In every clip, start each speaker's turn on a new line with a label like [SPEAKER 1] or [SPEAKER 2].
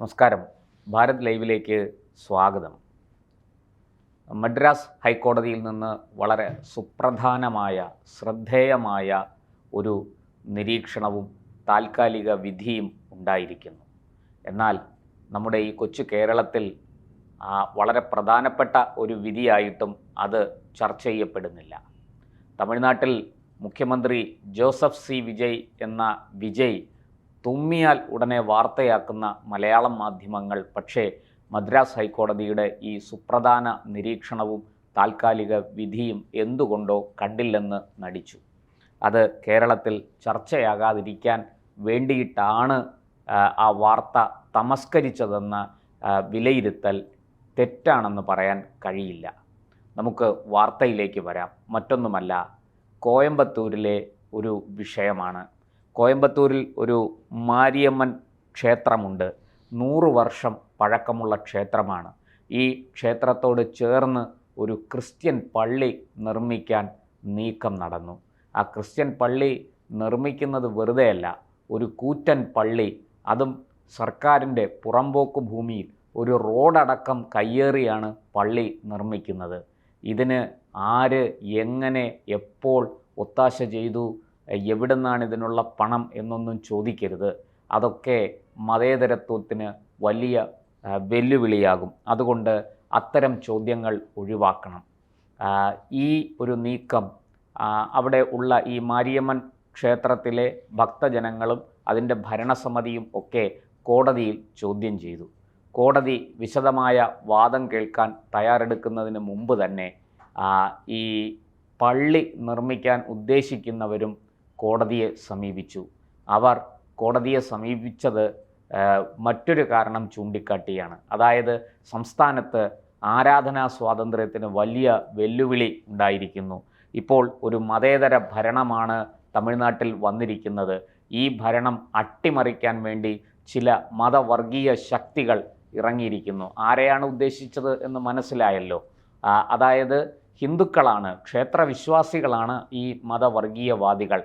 [SPEAKER 1] നമസ്കാരം. ഭാരത് ലൈവിലേക്ക് സ്വാഗതം. മദ്രാസ് ഹൈക്കോടതിയിൽ നിന്ന് വളരെ സുപ്രധാനമായ ശ്രദ്ധേയമായ ഒരു നിരീക്ഷണവും താൽക്കാലിക വിധിയും ഉണ്ടായിരിക്കുന്നു. എന്നാൽ നമ്മുടെ ഈ കൊച്ചു കേരളത്തിൽ വളരെ പ്രധാനപ്പെട്ട ഒരു വിധിയായിട്ടും അത് ചർച്ച ചെയ്യപ്പെടുന്നില്ല. തമിഴ്നാട്ടിൽ മുഖ്യമന്ത്രി ജോസഫ് സി വിജയ് എന്ന വിജയ് തുമ്മിയാൽ ഉടനെ വാർത്തയാക്കുന്ന മലയാളം മാധ്യമങ്ങൾ പക്ഷേ മദ്രാസ് ഹൈക്കോടതിയുടെ ഈ സുപ്രധാന നിരീക്ഷണവും താൽക്കാലിക വിധിയും എന്തുകൊണ്ടോ കണ്ടില്ലെന്ന് നടിച്ചു. അത് കേരളത്തിൽ ചർച്ചയാകാതിരിക്കാൻ വേണ്ടിയിട്ടാണ് ആ വാർത്ത തമസ്കരിച്ചതെന്ന വിലയിരുത്തൽ തെറ്റാണെന്ന് പറയാൻ കഴിയില്ല. നമുക്ക് വാർത്തയിലേക്ക് വരാം. മറ്റൊന്നുമല്ല, കോയമ്പത്തൂരിലെ ഒരു വിഷയമാണ്. കോയമ്പത്തൂരിൽ ഒരു മാരിയമ്മൻ ക്ഷേത്രമുണ്ട്. 100 വർഷം പഴക്കമുള്ള ക്ഷേത്രമാണ്. ഈ ക്ഷേത്രത്തോട് ചേർന്ന് ഒരു ക്രിസ്ത്യൻ പള്ളി നിർമ്മിക്കാൻ നീക്കം നടന്നു. ആ ക്രിസ്ത്യൻ പള്ളി നിർമ്മിക്കുന്നത് വെറുതെയല്ല, ഒരു കൂറ്റൻ പള്ളി, അതും സർക്കാരിൻ്റെ പുറമ്പോക്ക് ഭൂമിയിൽ ഒരു റോഡടക്കം കയ്യേറിയാണ് പള്ളി നിർമ്മിക്കുന്നത്. ഇതിന് ആര്, എങ്ങനെ, എപ്പോൾ ഒത്താശ ചെയ്തു, എവിടെ നിന്നാണ് ഇതിനുള്ള പണം എന്നൊന്നും ചോദിക്കരുത്. അതൊക്കെ മതേതരത്വത്തിന് വലിയ വെല്ലുവിളിയാകും. അതുകൊണ്ട് അത്തരം ചോദ്യങ്ങൾ ഒഴിവാക്കണം. ഈ ഒരു നീക്കം അവിടെ ഉള്ള ഈ മാരിയമ്മൻ ക്ഷേത്രത്തിലെ ഭക്തജനങ്ങളും അതിൻ്റെ ഭരണസമിതിയും ഒക്കെ കോടതിയിൽ ചോദ്യം ചെയ്തു. കോടതി വിശദമായ വാദം കേൾക്കാൻ തയ്യാറെടുക്കുന്നതിന് മുമ്പ് തന്നെ ഈ പള്ളി നിർമ്മിക്കാൻ ഉദ്ദേശിക്കുന്നവരും കോടതിയെ സമീപിച്ചു. അവർ കോടതിയെ സമീപിച്ചത് മറ്റൊരു കാരണം ചൂണ്ടിക്കാട്ടിയാണ്. അതായത് സംസ്ഥാനത്ത് ആരാധനാ സ്വാതന്ത്ര്യത്തിന് വലിയ വെല്ലുവിളി ഉണ്ടായിരിക്കുന്നു. ഇപ്പോൾ ഒരു മതേതര ഭരണമാണ് തമിഴ്നാട്ടിൽ വന്നിരിക്കുന്നത്. ഈ ഭരണം അട്ടിമറിക്കാൻ വേണ്ടി ചില മതവർഗീയ ശക്തികൾ ഇറങ്ങിയിരിക്കുന്നു. ആരെയാണ് ഉദ്ദേശിച്ചത് എന്ന് മനസ്സിലായല്ലോ. അതായത് ഹിന്ദുക്കളാണ്, ക്ഷേത്രവിശ്വാസികളാണ് ഈ മതവർഗീയവാദികൾ.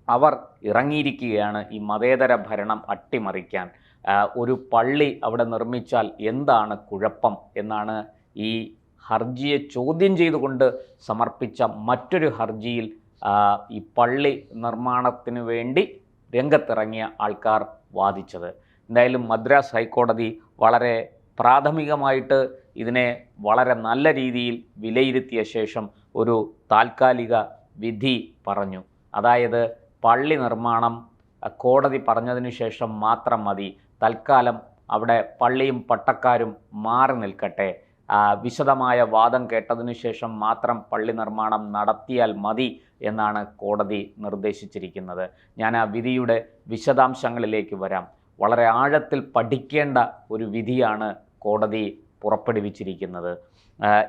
[SPEAKER 1] അവർ ഇറങ്ങിയിരിക്കുകയാണ് ഈ മതേതര ഭരണം അട്ടിമറിക്കാൻ. ഒരു പള്ളി അവിടെ നിർമ്മിച്ചാൽ എന്താണ് കുഴപ്പം എന്നാണ് ഈ ഹർജിയെ ചോദ്യം ചെയ്തുകൊണ്ട് സമർപ്പിച്ച മറ്റൊരു ഹർജിയിൽ ഈ പള്ളി നിർമ്മാണത്തിന് വേണ്ടി രംഗത്തിറങ്ങിയ ആൾക്കാർ വാദിച്ചത്. എന്തായാലും മദ്രാസ് ഹൈക്കോടതി വളരെ പ്രാഥമികമായിട്ട് ഇതിനെ വളരെ നല്ല രീതിയിൽ വിലയിരുത്തിയ ശേഷം ഒരു താൽക്കാലിക വിധി പറഞ്ഞു. അതായത് പള്ളി നിർമ്മാണം കോടതി പറഞ്ഞതിന് ശേഷം മാത്രം മതി, തൽക്കാലം അവിടെ പള്ളിയും പട്ടക്കാരും മാറി നിൽക്കട്ടെ, വിശദമായ വാദം കേട്ടതിനു ശേഷം മാത്രം പള്ളി നിർമ്മാണം നടത്തിയാൽ മതി എന്നാണ് കോടതി നിർദ്ദേശിച്ചിരിക്കുന്നത്. ഞാൻ ആ വിധിയുടെ വിശദാംശങ്ങളിലേക്ക് വരാം. വളരെ ആഴത്തിൽ പഠിക്കേണ്ട ഒരു വിധിയാണ് കോടതി പുറപ്പെടുവിച്ചിരിക്കുന്നത്.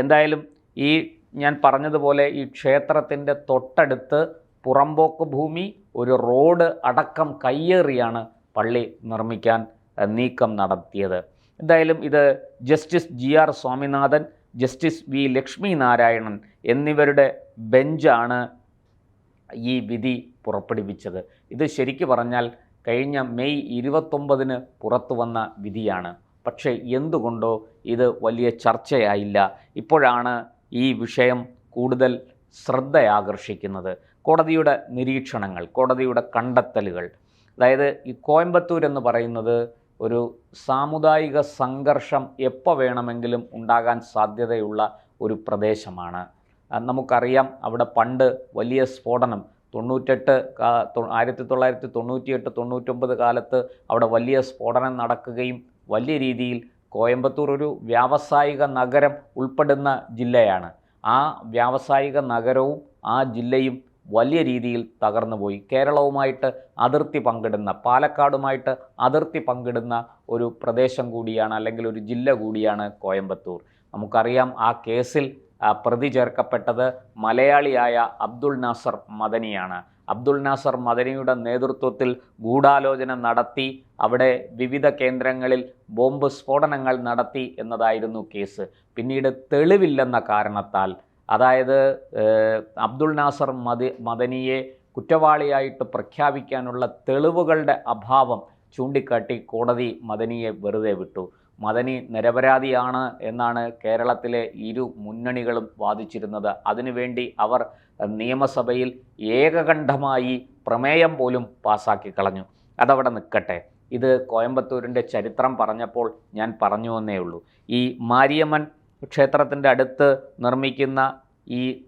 [SPEAKER 1] എന്തായാലും ഈ ഞാൻ പറഞ്ഞതുപോലെ ഈ ക്ഷേത്രത്തിൻ്റെ തൊട്ടടുത്ത് പുറമ്പോക്ക് ഭൂമി, ഒരു റോഡ് അടക്കം കയ്യേറിയാണ് പള്ളി നിർമ്മിക്കാൻ നീക്കം നടത്തിയത്. എന്തായാലും ഇത് justice GR Swaminathan, justice V Lakshmi Narayanan എന്നിവരുടെ ബെഞ്ചാണ് ഈ വിധി പുറപ്പെടുവിച്ചത്. ഇത് ശരിക്കു പറഞ്ഞാൽ കഴിഞ്ഞ മെയ് 29 പുറത്തു വന്ന വിധിയാണ്. പക്ഷേ എന്തുകൊണ്ടോ ഇത് വലിയ ചർച്ചയായില്ല. ഇപ്പോഴാണ് ഈ വിഷയം കൂടുതൽ ശ്രദ്ധയാകർഷിക്കുന്നത്. കോടതിയുടെ നിരീക്ഷണങ്ങൾ, കോടതിയുടെ കണ്ടെത്തലുകൾ. അതായത് ഈ കോയമ്പത്തൂർ എന്ന് പറയുന്നത് ഒരു സാമുദായിക സംഘർഷം എപ്പോൾ വേണമെങ്കിലും ഉണ്ടാകാൻ സാധ്യതയുള്ള ഒരു പ്രദേശമാണ്. നമുക്കറിയാം, അവിടെ പണ്ട് വലിയ സ്ഫോടനം 1998-99 കാലത്ത് അവിടെ വലിയ സ്ഫോടനം നടക്കുകയും വലിയ രീതിയിൽ കോയമ്പത്തൂർ ഒരു വ്യാവസായിക നഗരം ഉൾപ്പെടുന്ന ജില്ലയാണ്. ആ വ്യാവസായിക നഗരവും ആ ജില്ലയും വലിയ രീതിയിൽ തകർന്നുപോയി. കേരളവുമായിട്ട് അതിർത്തി പങ്കിടുന്ന, പാലക്കാടുമായിട്ട് അതിർത്തി പങ്കിടുന്ന ഒരു പ്രദേശം കൂടിയാണ്, അല്ലെങ്കിൽ ഒരു ജില്ല കൂടിയാണ് കോയമ്പത്തൂർ. നമുക്കറിയാം, ആ കേസിൽ പ്രതി ചേർക്കപ്പെട്ടത് മലയാളിയായ അബ്ദുൾ നാസർ മദനിയാണ്. അബ്ദുൾ നാസർ മദനിയുടെ നേതൃത്വത്തിൽ ഗൂഢാലോചന നടത്തി അവിടെ വിവിധ കേന്ദ്രങ്ങളിൽ ബോംബ് സ്ഫോടനങ്ങൾ നടത്തി എന്നതായിരുന്നു കേസ്. പിന്നീട് തെളിവില്ലെന്ന കാരണത്താൽ, അതായത് അബ്ദുൾ നാസർ മദനിയെ കുറ്റവാളിയായിട്ട് പ്രഖ്യാപിക്കാനുള്ള തെളിവുകളുടെ അഭാവം ചൂണ്ടിക്കാട്ടി കോടതി മദനിയെ വെറുതെ വിട്ടു. മദനി നിരപരാധിയാണ് എന്നാണ് കേരളത്തിലെ ഇരു മുന്നണികളും വാദിച്ചിരുന്നത്. അതിനുവേണ്ടി അവർ നിയമസഭയിൽ ഏകകണ്ഠമായി പ്രമേയം പോലും പാസാക്കി കളഞ്ഞു. അതവിടെ നിൽക്കട്ടെ. ഇത് കോയമ്പത്തൂരിൻ്റെ ചരിത്രം പറഞ്ഞപ്പോൾ ഞാൻ പറഞ്ഞുവെന്നേ ഉള്ളൂ. ഈ മാരിയമ്മൻ ക്ഷേത്രത്തിൻ്റെ അടുത്ത് നിർമ്മിക്കുന്ന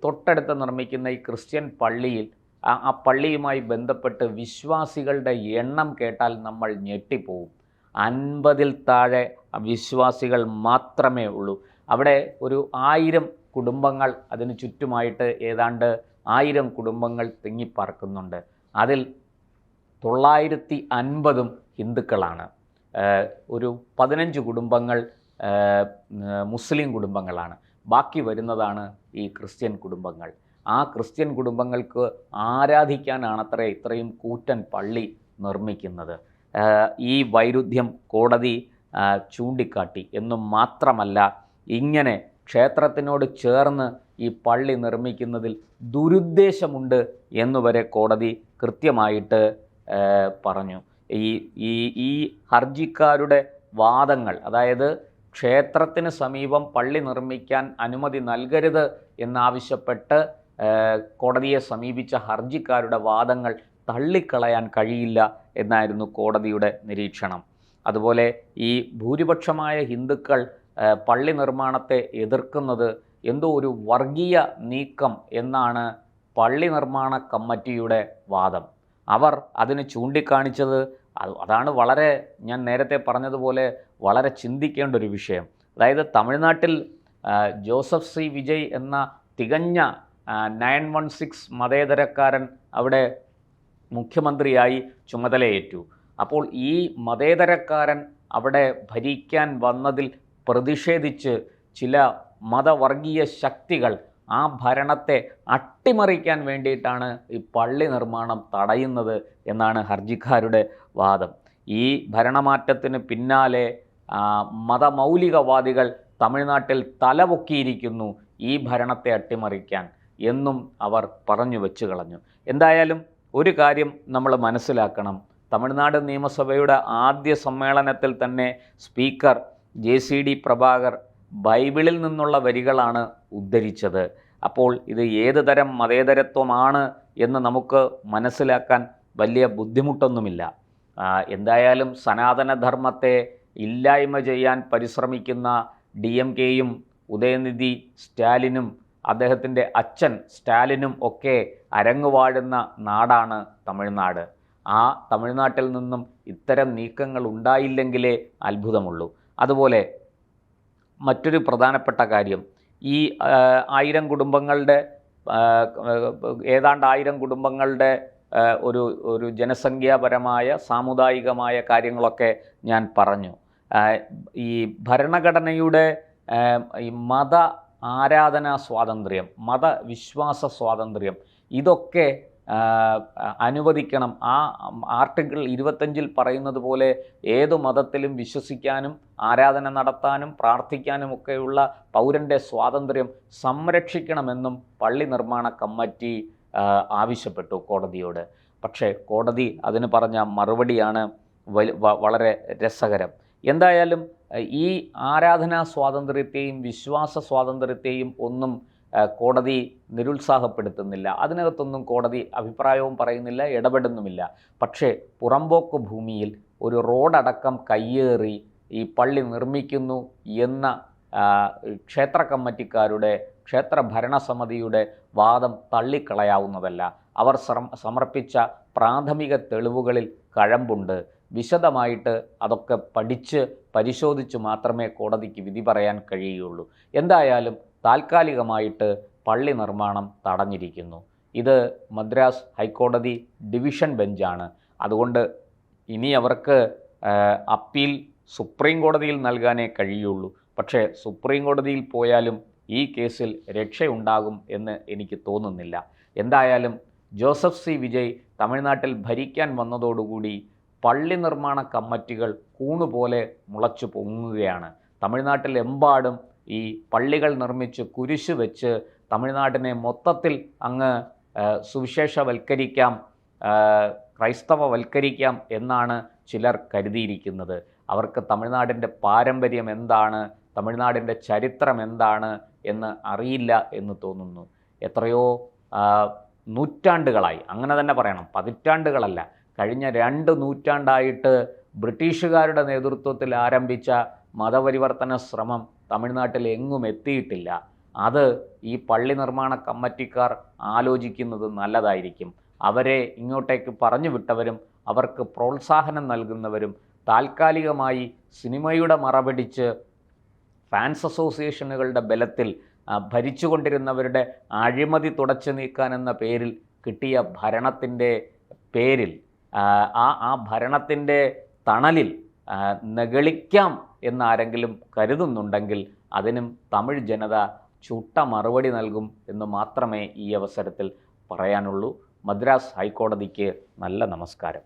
[SPEAKER 1] തൊട്ടടുത്ത് നിർമ്മിക്കുന്ന ഈ ക്രിസ്ത്യൻ പള്ളിയിൽ ആ പള്ളിയുമായി ബന്ധപ്പെട്ട് വിശ്വാസികളുടെ എണ്ണം കേട്ടാൽ നമ്മൾ ഞെട്ടിപ്പോവും. 50-ൽ താഴെ വിശ്വാസികൾ മാത്രമേ ഉള്ളൂ. അവിടെ ഒരു 1000 കുടുംബങ്ങൾ, അതിന് ചുറ്റുമായിട്ട് ഏതാണ്ട് 1000 കുടുംബങ്ങൾ തിങ്ങിപ്പാർക്കുന്നുണ്ട്. അതിൽ 950 ഹിന്ദുക്കളാണ്. ഒരു 15 കുടുംബങ്ങൾ മുസ്ലിം കുടുംബങ്ങളാണ്. ബാക്കി വരുന്നതാണ് ഈ ക്രിസ്ത്യൻ കുടുംബങ്ങൾ. ആ ക്രിസ്ത്യൻ കുടുംബങ്ങൾക്ക് ആരാധിക്കാനാണത്രേ ഇത്രയും കൂറ്റൻ പള്ളി നിർമ്മിക്കുന്നത്. ഈ വൈരുദ്ധ്യം കോടതി ചൂണ്ടിക്കാട്ടി എന്നും മാത്രമല്ല, ഇങ്ങനെ ക്ഷേത്രത്തിനോട് ചേർന്ന് ഈ പള്ളി നിർമ്മിക്കുന്നതിൽ ദുരുദ്ദേശമുണ്ട് എന്നുവരെ കോടതി കൃത്യമായിട്ട് പറഞ്ഞു. ഈ ഹർജിക്കാരുടെ വാദങ്ങൾ, അതായത് ക്ഷേത്രത്തിന് സമീപം പള്ളി നിർമ്മിക്കാൻ അനുമതി നൽകരുത് എന്നാവശ്യപ്പെട്ട് കോടതിയെ സമീപിച്ച ഹർജിക്കാരുടെ വാദങ്ങൾ തള്ളിക്കളയാൻ കഴിയില്ല എന്നായിരുന്നു കോടതിയുടെ നിരീക്ഷണം. അതുപോലെ ഈ ഭൂരിപക്ഷമായ ഹിന്ദുക്കൾ പള്ളി നിർമ്മാണത്തെ എതിർക്കുന്നത് എന്തോ ഒരു വർഗീയ നീക്കം എന്നാണ് പള്ളി നിർമ്മാണ കമ്മിറ്റിയുടെ വാദം. അവർ അതിന് ചൂണ്ടിക്കാണിച്ചത് അതാണ് വളരെ, ഞാൻ നേരത്തെ പറഞ്ഞതുപോലെ, വളരെ ചിന്തിക്കേണ്ട ഒരു വിഷയം. അതായത് തമിഴ്നാട്ടിൽ ജോസഫ് സി വിജയ് എന്ന തികഞ്ഞ 916 മതേതരക്കാരൻ അവിടെ മുഖ്യമന്ത്രിയായി ചുമതലയേറ്റു. അപ്പോൾ ഈ മതേതരക്കാരൻ അവിടെ ഭരിക്കാൻ വന്നതിൽ പ്രതിഷേധിച്ച് ചില മതവർഗീയ ശക്തികൾ ആ ഭരണത്തെ അട്ടിമറിക്കാൻ വേണ്ടിയിട്ടാണ് ഈ പള്ളി നിർമ്മാണം തടയുന്നത് എന്നാണ് ഹർജിക്കാരുടെ വാദം. ഈ ഭരണമാറ്റത്തിന് പിന്നാലെ മതമൗലികവാദികൾ തമിഴ്നാട്ടിൽ തലപൊക്കിയിരിക്കുന്നു ഈ ഭരണത്തെ അട്ടിമറിക്കാൻ എന്നും അവർ പറഞ്ഞു വെച്ച് കളഞ്ഞു. എന്തായാലും ഒരു കാര്യം നമ്മൾ മനസ്സിലാക്കണം. തമിഴ്നാട് നിയമസഭയുടെ ആദ്യ സമ്മേളനത്തിൽ തന്നെ സ്പീക്കർ JCD പ്രഭാകർ ബൈബിളിൽ നിന്നുള്ള വരികളാണ് ഉദ്ധരിച്ചത്. അപ്പോൾ ഇത് ഏത് തരം മതേതരത്വമാണ് എന്ന് നമുക്ക് മനസ്സിലാക്കാൻ വലിയ ബുദ്ധിമുട്ടൊന്നുമില്ല. എന്തായാലും സനാതനധർമ്മത്തെ ഇല്ലായ്മ ചെയ്യാൻ പരിശ്രമിക്കുന്ന DMKയും ഉദയനിധി സ്റ്റാലിനും അദ്ദേഹത്തിൻ്റെ അച്ഛൻ സ്റ്റാലിനും ഒക്കെ അരങ്ങുവാഴുന്ന നാടാണ് തമിഴ്നാട്. ആ തമിഴ്നാട്ടിൽ നിന്നും ഇത്തരം നീക്കങ്ങൾ ഉണ്ടായില്ലെങ്കിലേ അത്ഭുതമുള്ളൂ. അതുപോലെ മറ്റൊരു പ്രധാനപ്പെട്ട കാര്യം, ഈ 1000 കുടുംബങ്ങളുടെ ഏതാണ്ട് 1000 കുടുംബങ്ങളുടെ ഒരു ജനസംഖ്യാപരമായ സാമുദായികമായ കാര്യങ്ങളൊക്കെ ഞാൻ പറഞ്ഞു. ഈ ഭരണഘടനയുടെ ഈ മത ആരാധനാ സ്വാതന്ത്ര്യം, മതവിശ്വാസ സ്വാതന്ത്ര്യം, ഇതൊക്കെ അനുവദിക്കണം. ആ ആർട്ടിക്കിൾ 25-ൽ പറയുന്നത് പോലെ ഏതു മതത്തിലും വിശ്വസിക്കാനും ആരാധന നടത്താനും പ്രാർത്ഥിക്കാനും ഒക്കെയുള്ള പൗരൻ്റെ സ്വാതന്ത്ര്യം സംരക്ഷിക്കണമെന്നും പള്ളി നിർമ്മാണ കമ്മിറ്റി ആവശ്യപ്പെട്ടു കോടതിയോട്. പക്ഷേ കോടതി അതിന് പറഞ്ഞ മറുപടിയാണ് വളരെ രസകരം. എന്തായാലും ഈ ആരാധനാ സ്വാതന്ത്ര്യത്തെയും വിശ്വാസ സ്വാതന്ത്ര്യത്തെയും ഒന്നും കോടതി നിരുത്സാഹപ്പെടുത്തുന്നില്ല. അതിനകത്തൊന്നും കോടതി അഭിപ്രായവും പറയുന്നില്ല, ഇടപെടുന്നുമില്ല. പക്ഷേ പുറമ്പോക്ക് ഭൂമിയിൽ ഒരു റോഡടക്കം കയ്യേറി ഈ പള്ളി നിർമ്മിക്കുന്നു എന്ന ക്ഷേത്ര കമ്മിറ്റിക്കാരുടെ, ക്ഷേത്ര ഭരണസമിതിയുടെ വാദം തള്ളിക്കളയാവുന്നതല്ല. അവർ സമർപ്പിച്ച പ്രാഥമിക തെളിവുകളിൽ കഴമ്പുണ്ട്. വിശദമായിട്ട് അതൊക്കെ പഠിച്ച് പരിശോധിച്ച് മാത്രമേ കോടതിക്ക് വിധി പറയാൻ കഴിയുകയുള്ളൂ. എന്തായാലും താൽക്കാലികമായിട്ട് പള്ളി നിർമ്മാണം തടഞ്ഞിരിക്കുന്നു. ഇത് മദ്രാസ് ഹൈക്കോടതി ഡിവിഷൻ ബെഞ്ചാണ്. അതുകൊണ്ട് ഇനി അവർക്ക് അപ്പീൽ സുപ്രീം കോടതിയിൽ നൽകാനേ കഴിയുള്ളൂ. പക്ഷേ സുപ്രീം കോടതിയിൽ പോയാലും ഈ കേസിൽ രക്ഷയുണ്ടാകും എന്ന് എനിക്ക് തോന്നുന്നില്ല. എന്തായാലും ജോസഫ് സി വിജയ് തമിഴ്നാട്ടിൽ ഭരിക്കാൻ വന്നതോടുകൂടി പള്ളി നിർമ്മാണ കമ്മിറ്റികൾ കൂണുപോലെ മുളച്ചു പൊങ്ങുകയാണ്. തമിഴ്നാട്ടിലെമ്പാടും ഈ പള്ളികൾ നിർമ്മിച്ച് കുരിശ് വെച്ച് തമിഴ്നാടിനെ മൊത്തത്തിൽ അങ്ങ് സുവിശേഷവൽക്കരിക്കാം, ക്രൈസ്തവവൽക്കരിക്കാം എന്നാണ് ചിലർ കരുതിയിരിക്കുന്നത്. അവർക്ക് തമിഴ്നാടിൻ്റെ പാരമ്പര്യം എന്താണ്, തമിഴ്നാടിൻ്റെ ചരിത്രം എന്താണ് എന്ന് അറിയില്ല എന്ന് തോന്നുന്നു. എത്രയോ നൂറ്റാണ്ടുകളായി, അങ്ങനെ തന്നെ പറയണം, പതിറ്റാണ്ടുകളല്ല, കഴിഞ്ഞ 2 നൂറ്റാണ്ടായിട്ട് ബ്രിട്ടീഷുകാരുടെ നേതൃത്വത്തിൽ ആരംഭിച്ച മതപരിവർത്തന ശ്രമം തമിഴ്നാട്ടിൽ എങ്ങും എത്തിയിട്ടില്ല. അത് ഈ പള്ളി നിർമ്മാണ കമ്മിറ്റിക്കാർ ആലോചിക്കുന്നത് നല്ലതായിരിക്കും. അവരെ ഇങ്ങോട്ടേക്ക് പറഞ്ഞു വിട്ടവരും അവർക്ക് പ്രോത്സാഹനം നൽകുന്നവരും താൽക്കാലികമായി സിനിമയുടെ മറപിടിച്ച് ഫാൻസ് അസോസിയേഷനുകളുടെ ബലത്തിൽ ഭരിച്ചുകൊണ്ടിരുന്നവരുടെ അഴിമതി തുടച്ചു നീക്കാനെന്ന പേരിൽ കിട്ടിയ ഭരണത്തിൻ്റെ പേരിൽ ആ ഭരണത്തിൻ്റെ തണലിൽ നഗളിക്കാം എന്നാരെങ്കിലും കരുതുന്നുണ്ടെങ്കിൽ അതിനും തമിഴ് ജനത ചുട്ട മറുപടി നൽകും എന്ന് മാത്രമേ ഈ അവസരത്തിൽ പറയാനുള്ളൂ. മദ്രാസ് ഹൈക്കോടതിക്ക് നല്ല നമസ്കാരം.